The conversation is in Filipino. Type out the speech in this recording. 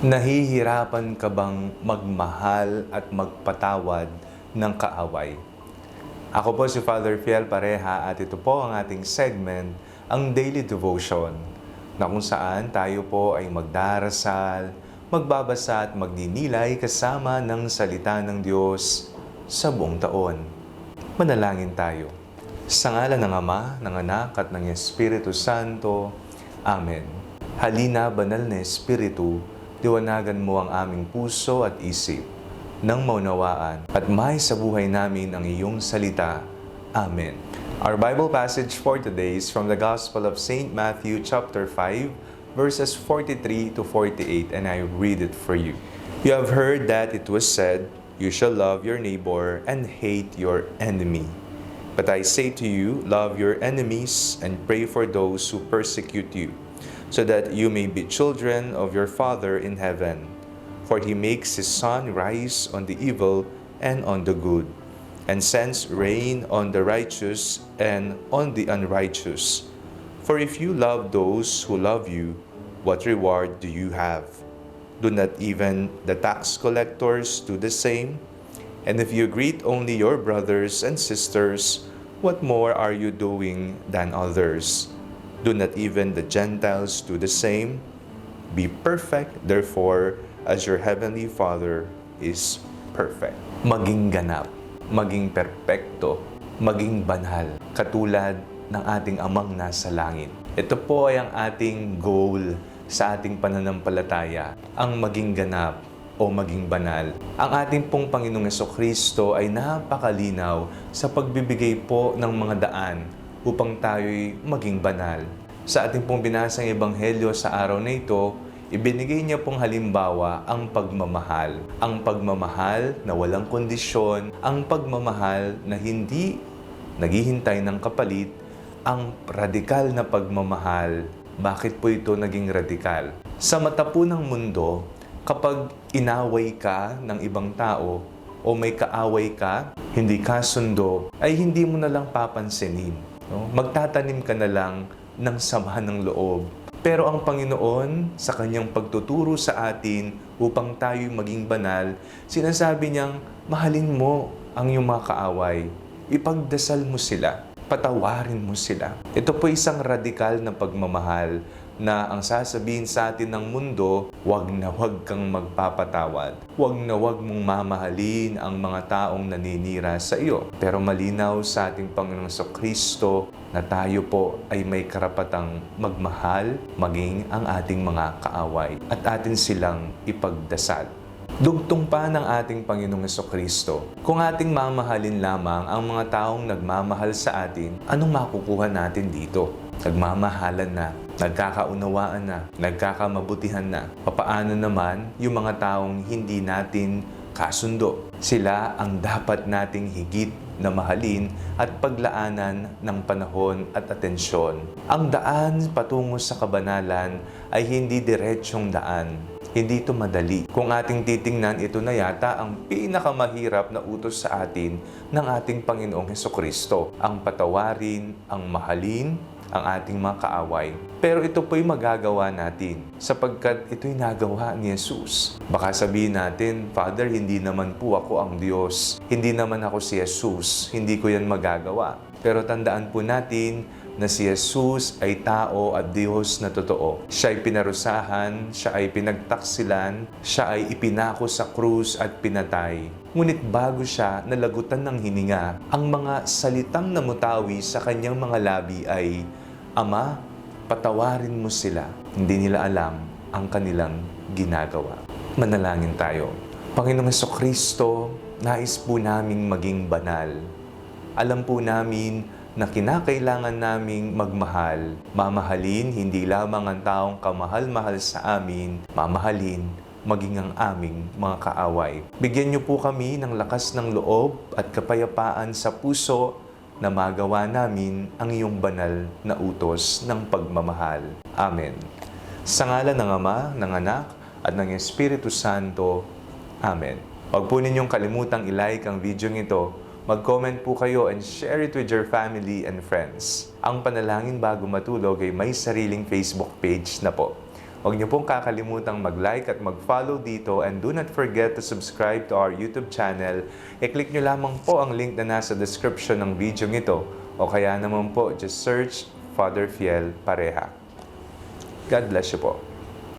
Nahihirapan ka bang magmahal at magpatawad ng kaaway? Ako po si Father Fiel Pareha at ito po ang ating segment, ang Daily Devotion, na kung saan tayo po ay magdarasal, magbabasa at magninilay kasama ng salita ng Diyos sa buong taon. Manalangin tayo. Sa ngalan ng Ama, ng Anak at ng Espiritu Santo. Amen. Halina, banal na Espiritu, liwanagan mo ang aming puso at isip nang maunawaan at may sa buhay namin ang iyong salita. Amen. Our Bible passage for today is from the Gospel of St. Matthew chapter 5, verses 43 to 48, and I read it for you. You have heard that it was said, "You shall love your neighbor and hate your enemy." But I say to you, love your enemies and pray for those who persecute you, so that you may be children of your Father in heaven. For He makes His sun rise on the evil and on the good, and sends rain on the righteous and on the unrighteous. For if you love those who love you, what reward do you have? Do not even the tax collectors do the same? And if you greet only your brothers and sisters, what more are you doing than others? Do not even the Gentiles do the same? Be perfect, therefore, as your heavenly Father is perfect. Maging ganap, maging perpekto, maging banal, katulad ng ating Amang nasa langit. Ito po ay ang ating goal sa ating pananampalataya, ang maging ganap o maging banal. Ang ating pong Panginoong Jesucristo ay napakalinaw sa pagbibigay po ng mga daan upang tayo'y maging banal. Sa ating pong binasang ebanghelyo sa araw na ito, ibinigay niya pong halimbawa ang pagmamahal. Ang pagmamahal na walang kondisyon, ang pagmamahal na hindi naghihintay ng kapalit, ang radikal na pagmamahal. Bakit po ito naging radikal? Sa mata po ng mundo, kapag inaway ka ng ibang tao o may kaaway ka, hindi kasundo, ay hindi mo na lang papansinin. No? Magtatanim ka na lang ng sama ng loob. Pero ang Panginoon, sa Kanyang pagtuturo sa atin upang tayo'y maging banal, sinasabi niyang, mahalin mo ang iyong mga kaaway. Ipagdasal mo sila. Patawarin mo sila. Ito po isang radikal na pagmamahal na ang sasabihin sa atin ng mundo, wag na wag kang magpapatawad. Wag na wag mong mamahalin ang mga taong naninira sa iyo. Pero malinaw sa ating Panginoong Jesucristo na tayo po ay may karapatang magmahal maging ang ating mga kaaway at atin silang ipagdasal. Dugtong pa ng ating Panginoong Jesucristo. Kung ating mamahalin lamang ang mga taong nagmamahal sa atin, anong makukuha natin dito? Nagmamahalan na, nagkakaunawaan na, nagkakamabutihan na. Papaano naman yung mga taong hindi natin kasundo? Sila ang dapat nating higit na mahalin at paglaanan ng panahon at atensyon. Ang daan patungo sa kabanalan ay hindi diretsyong daan. Hindi ito madali. Kung ating titingnan, ito na yata ang pinakamahirap na utos sa atin ng ating Panginoong Jesucristo. Ang patawarin, ang mahalin, ang ating mga kaaway. Pero ito po'y magagawa natin sapagkat ito'y nagawa ni Jesus. Baka sabihin natin, Father, hindi naman po ako ang Diyos. Hindi naman ako si Jesus. Hindi ko yan magagawa. Pero tandaan po natin na si Jesus ay tao at Diyos na totoo. Siya ay pinarusahan, siya ay pinagtaksilan, siya ay ipinako sa krus at pinatay. Ngunit bago siya nalagutan ng hininga, ang mga salitang namutawi sa kanyang mga labi ay, Ama, patawarin mo sila. Hindi nila alam ang kanilang ginagawa. Manalangin tayo. Panginoong Jesucristo, nais po naming maging banal. Alam po namin na kinakailangan naming magmahal. Mamahalin hindi lamang ang taong kamahal-mahal sa amin, mamahalin maging ang aming mga kaaway. Bigyan niyo po kami ng lakas ng loob at kapayapaan sa puso na magawa namin ang iyong banal na utos ng pagmamahal. Amen. Sa ngalan ng Ama, ng Anak, at ng Espiritu Santo. Amen. Huwag po ninyong kalimutang i-like ang video ito. Mag-comment po kayo and share it with your family and friends. Ang Panalangin Bago Matulog ay may sariling Facebook page na po. Huwag niyo pong kakalimutang mag-like at mag-follow dito, and do not forget to subscribe to our YouTube channel. I-click niyo lamang po ang link na nasa description ng video ito, o kaya naman po, just search Father Fiel Pareha. God bless you po.